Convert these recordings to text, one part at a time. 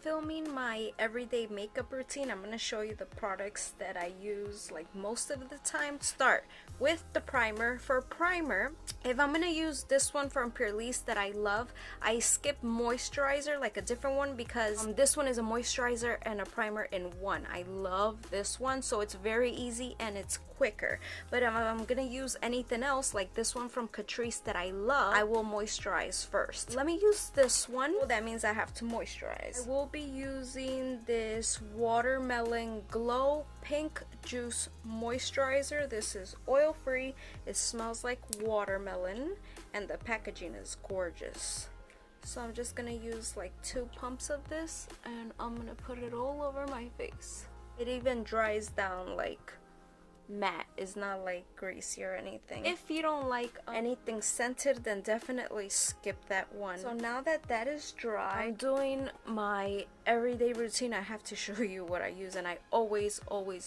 filming my everyday makeup routine, I'm gonna show you the products that I use like most of the time. Start with the primer. For primer, if I'm gonna use this one from Purlisse that I love, I skip moisturizer, like a different one, because this one is a moisturizer and a primer in one. I love this one, so it's very easy and it's quicker. But if I'm gonna use anything else like this one from Catrice that I love, I will moisturize first. Let me use this one. That means I have to moisturize. I will be using this Watermelon Glow Pink Juice Moisturizer. This is oil free, it smells like watermelon, and the packaging is gorgeous. So I'm just gonna use like 2 pumps of this, and I'm gonna put it all over my face. It even dries down like matte, is not like greasy or anything. If you don't like anything scented, then definitely skip that one. So now that that is dry, I'm doing my everyday routine. I have to show you what I use, and I always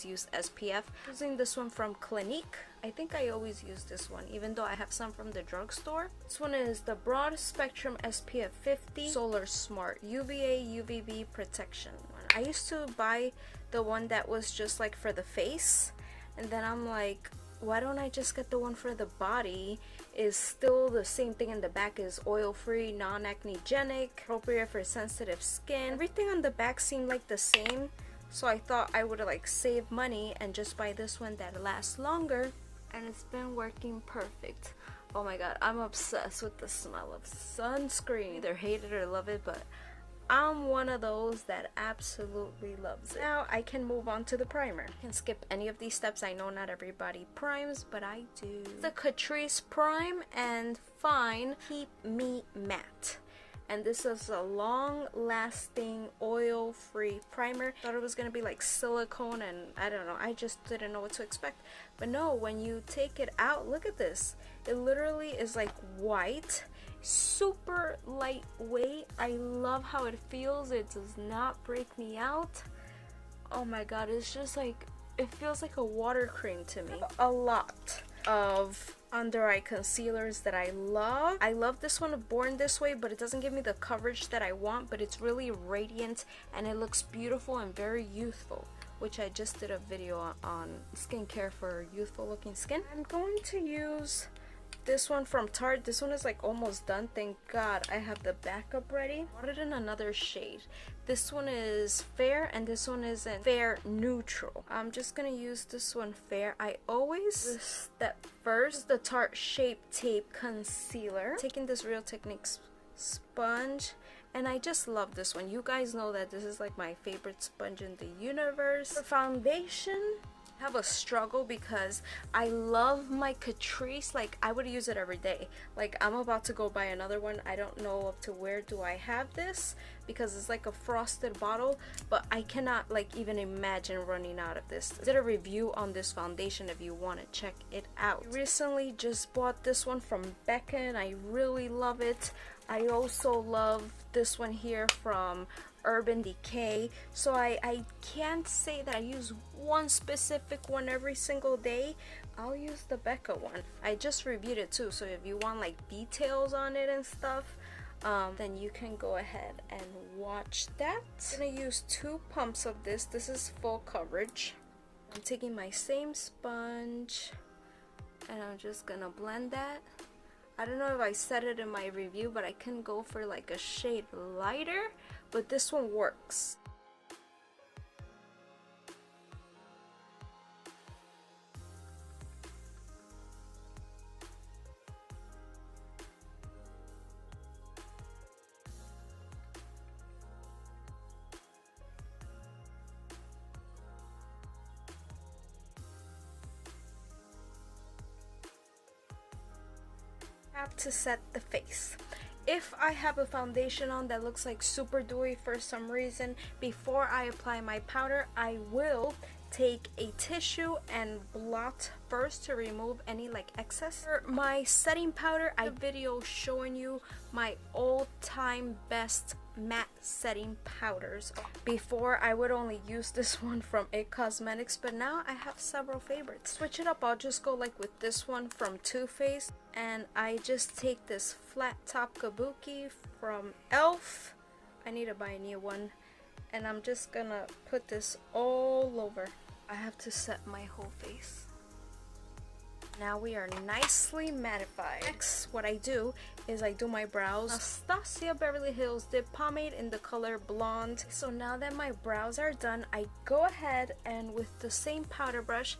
use SPF. Using this one from Clinique. I think I always use this one, even though I have some from the drugstore. This one is the Broad Spectrum SPF 50 Solar Smart UVA UVB Protection. I used to buy the one that was just like for the face, and then I'm like, why don't I just get the one for the body? Is still the same thing in the back, is oil free, non-acnegenic, appropriate for sensitive skin. Everything on the back seemed like the same, so I thought I would like save money and just buy this one that lasts longer, and it's been working perfect. Oh my god, I'm obsessed with the smell of sunscreen. Either hate it or love it, but I'm one of those that absolutely loves it. Now I can move on to the primer. I can skip any of these steps. I know not everybody primes, but I do. The Catrice Prime and Fine Keep Me Matte. And this is a long-lasting oil-free primer. Thought it was gonna be like silicone, and I don't know, I just didn't know what to expect. But no, when you take it out, look at this. It literally is like white, super lightweight. I love how it feels. It does not break me out. Oh my god, it's just like, it feels like a water cream to me. A lot of under eye concealers that I love. I love this one, Born This Way, but it doesn't give me the coverage that I want, but it's really radiant and it looks beautiful and very youthful, which I just did a video on skincare for youthful looking skin. I'm going to use this one from Tarte. This one is like almost done. Thank god I have the backup ready. I bought it in another shade. This one is fair and this one is in fair neutral. I'm just gonna use this one fair. I always step first. The Tarte Shape Tape Concealer. Taking this Real Techniques sponge, and I just love this one. You guys know that this is like my favorite sponge in the universe. For foundation, I have a struggle because I love my Catrice. Like, I would use it every day. Like, I'm about to go buy another one. I don't know up to where do I have this, because it's like a frosted bottle, but I cannot like even imagine running out of this. I did a review on this foundation if you want to check it out. I recently just bought this one from Becca and I really love it. I also love this one here from Urban Decay. So I can't say that I use one specific one every single day. I'll use the Becca one. I just reviewed it too, so if you want like details on it and stuff, then you can go ahead and watch that. I'm gonna use 2 pumps of this. This is full coverage. I'm taking my same sponge and I'm just gonna blend that. I don't know if I said it in my review, but I can go for like a shade lighter, but this one works. To set the face. If I have a foundation on that looks like super dewy for some reason, before I apply my powder, I will take a tissue and blot first to remove any like excess. For my setting powder, I have a video showing you my all-time best matte setting powders. Before, I would only use this one from Cosmetics, but now I have several favorites. Switch it up, I'll just go like with this one from Too Faced, and I just take this flat top kabuki from ELF. I need to buy a new one. and I'm just gonna put this all over. I have to set my whole face. Now we are nicely mattified. Next, what I do is I do my brows. Anastasia Beverly Hills Dip Pomade in the color Blonde. So now that my brows are done, I go ahead and with the same powder brush,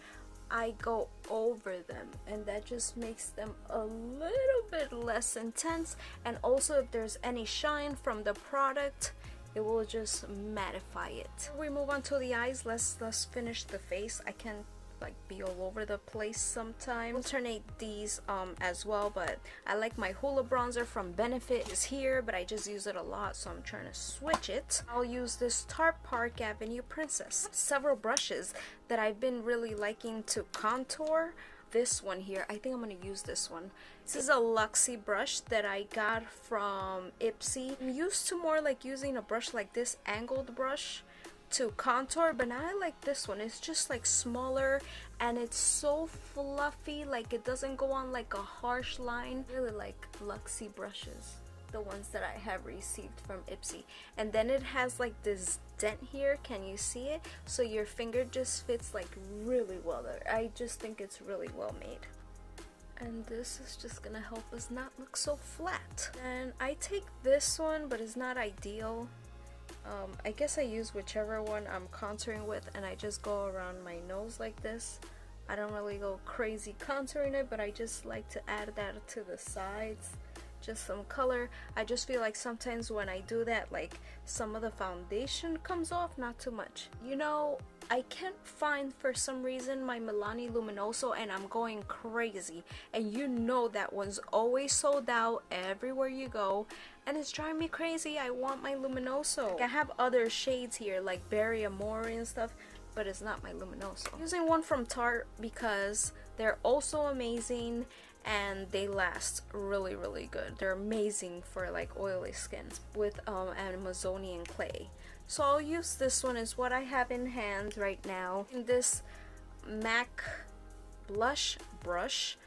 I go over them, and that just makes them a little bit less intense. And also, if there's any shine from the product, it will just mattify it. Before we move on to the eyes, let's finish the face. I can like be all over the place sometimes. Alternate these as well, but I like my Hoola bronzer from Benefit is here, but I just use it a lot, so I'm trying to switch it. I'll use this Tarte Park Avenue Princess. Several brushes that I've been really liking to contour. This one here, I think I'm gonna use this one. This is a Luxie brush that I got from Ipsy. I'm used to more like using a brush like this, angled brush, to contour, but now I like this one. It's just like smaller and it's so fluffy, like it doesn't go on like a harsh line. I really like Luxie brushes, the ones that I have received from Ipsy. And then it has like this dent here, can you see it? So your finger just fits like really well there. I just think it's really well made. And this is just gonna help us not look so flat. And I take this one, but it's not ideal. I guess I use whichever one I'm contouring with, and I just go around my nose like this. I don't really go crazy contouring it, but I just like to add that to the sides, just some color. I just feel like sometimes when I do that, like some of the foundation comes off, not too much. You know, I can't find for some reason my Milani Luminoso, and I'm going crazy, and you know that one's always sold out everywhere you go, and it's driving me crazy. I want my Luminoso. Like, I have other shades here like Berry Amore and stuff, but it's not my Luminoso. I'm using one from Tarte because they're also amazing and they last really good. They're amazing for like oily skin with Amazonian clay. So I'll use this one, is what I have in hand right now. In this MAC blush brush,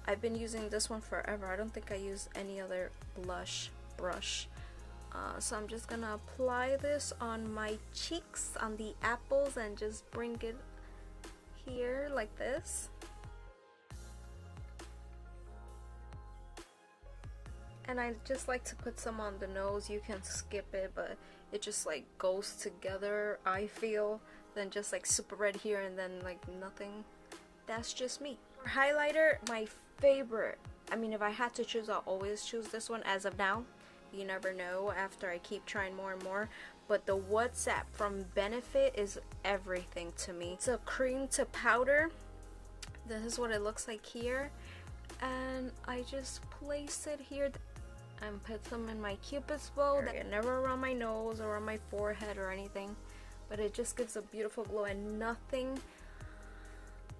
I've been using this one forever. I don't think I use any other blush brush. So I'm just gonna apply this on my cheeks, on the apples, and just bring it here like this. And I just like to put some on the nose. You can skip it, but it just like goes together, I feel, than just like super red here and then like nothing. That's just me. For highlighter, my favorite, I mean, if I had to choose, I'll always choose this one as of now. You never know after I keep trying more and more, but the WhatsApp from Benefit is everything to me. It's a cream to powder. This is what it looks like here, and I just place it here and put some in my Cupid's bow. Never around my nose or on my forehead or anything, but it just gives a beautiful glow, and nothing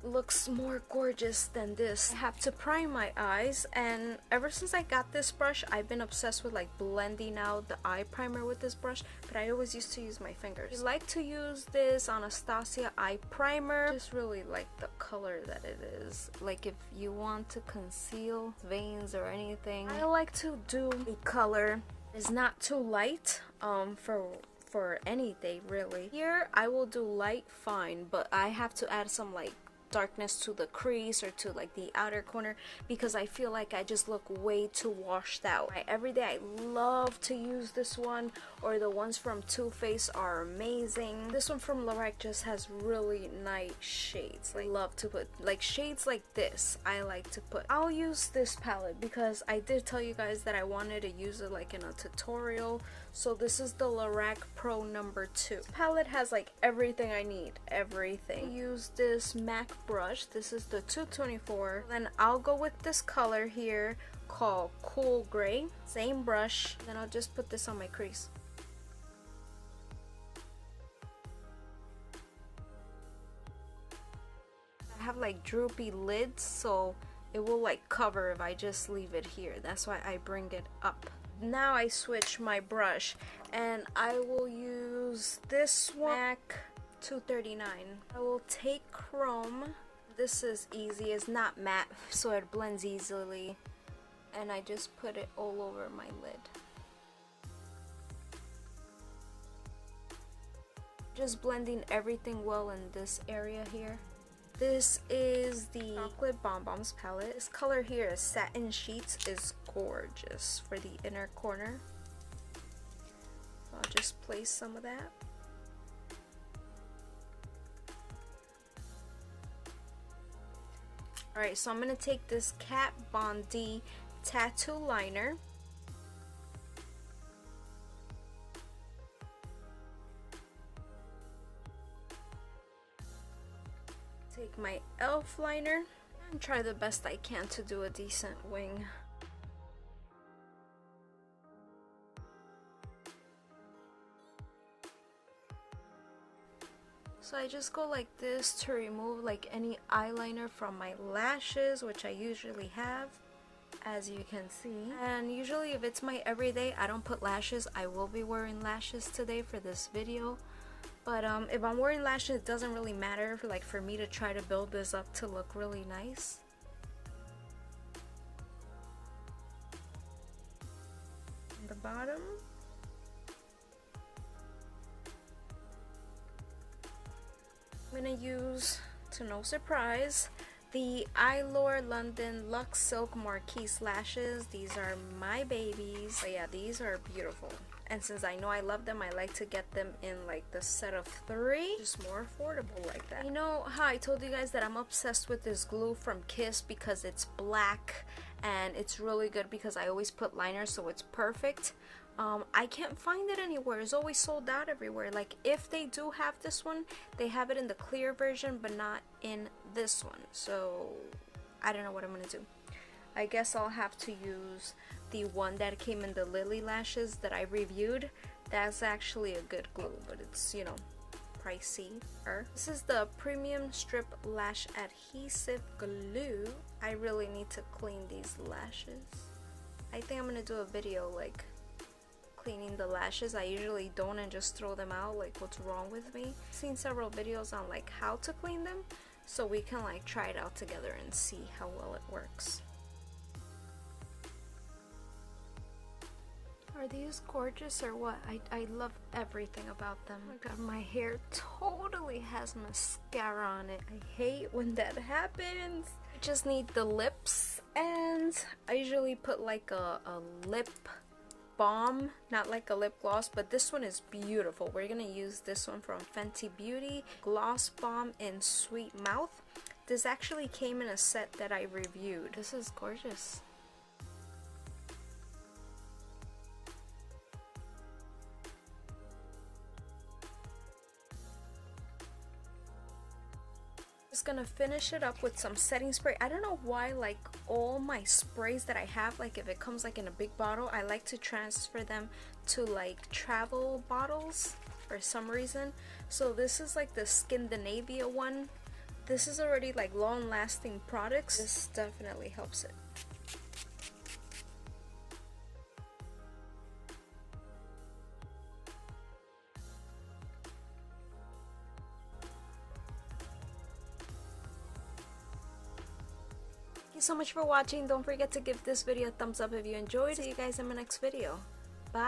looks more gorgeous than this. I have to prime my eyes, and ever since I got this brush, I've been obsessed with like blending out the eye primer with this brush, but I always used to use my fingers. I like to use this Anastasia eye primer. Just really like the color that it is. Like if you want to conceal veins or anything, I like to do a color is not too light for any day really. Here I will do light fine, but I have to add some like darkness to the crease or to like the outer corner, because I feel like I just look way too washed out. Every day I love to use this one, or the ones from Too Faced are amazing. This one from Lorac just has really nice shades. I love to put like shades like this. I like to put. I'll use this palette because I did tell you guys that I wanted to use it like in a tutorial. So this is the Lorac Pro number 2. This palette has like everything I need, everything. I use this MAC brush. This is the 224. Then I'll go with this color here called Cool Gray. Same brush. Then I'll just put this on my crease. I have like droopy lids, so it will like cover if I just leave it here. That's why I bring it up. Now I switch my brush, and I will use this one, MAC 239. I will take Chrome. This is easy. It's not matte, so it blends easily. And I just put it all over my lid. Just blending everything well in this area here. This is the Chocolate Bonbons palette. This color here is Satin Sheets, is gorgeous for the inner corner. So I'll just place some of that. Alright, so I'm going to take this Kat Von D tattoo liner. Take my e.l.f. liner and try the best I can to do a decent wing. So I just go like this to remove like any eyeliner from my lashes, which I usually have, as you can see. And usually if it's my everyday, I don't put lashes. I will be wearing lashes today for this video. But if I'm wearing lashes, it doesn't really matter for me to try to build this up to look really nice. On the bottom. I'm gonna use, to no surprise, the Eylure London Luxe Silk Marquise lashes. These are my babies. But yeah, these are beautiful. And since I know I love them, I like to get them in like the set of 3. Just more affordable like that. You know how I told you guys that I'm obsessed with this glue from Kiss because it's black and it's really good because I always put liner, so it's perfect. I can't find it anywhere. It's always sold out everywhere. Like if they do have this one, they have it in the clear version but not in this one. So I don't know what I'm gonna do. I guess I'll have to use the one that came in the Lily lashes that I reviewed. That's actually a good glue, but it's, you know, pricey. This is the Premium Strip Lash Adhesive Glue. I really need to clean these lashes. I think I'm gonna do a video like cleaning the lashes. I usually don't and just throw them out, like what's wrong with me. I've seen several videos on like how to clean them, so we can like try it out together and see how well it works. Are these gorgeous or what? I love everything about them. Oh my god, my hair totally has mascara on it. I hate when that happens. I just need the lips, and I usually put like a lip balm, not like a lip gloss, but this one is beautiful. We're gonna use this one from Fenty Beauty, Gloss Balm in Sweet Mouth. This actually came in a set that I reviewed. This is gorgeous. Just gonna finish it up with some setting spray. I don't know why like all my sprays that I have, like if it comes like in a big bottle, I like to transfer them to like travel bottles for some reason. So this is like the Skindinavia one. This is already like long lasting products. This definitely helps it. Thank you so much for watching. Don't forget to give this video a thumbs up if you enjoyed. See you guys in my next video. Bye.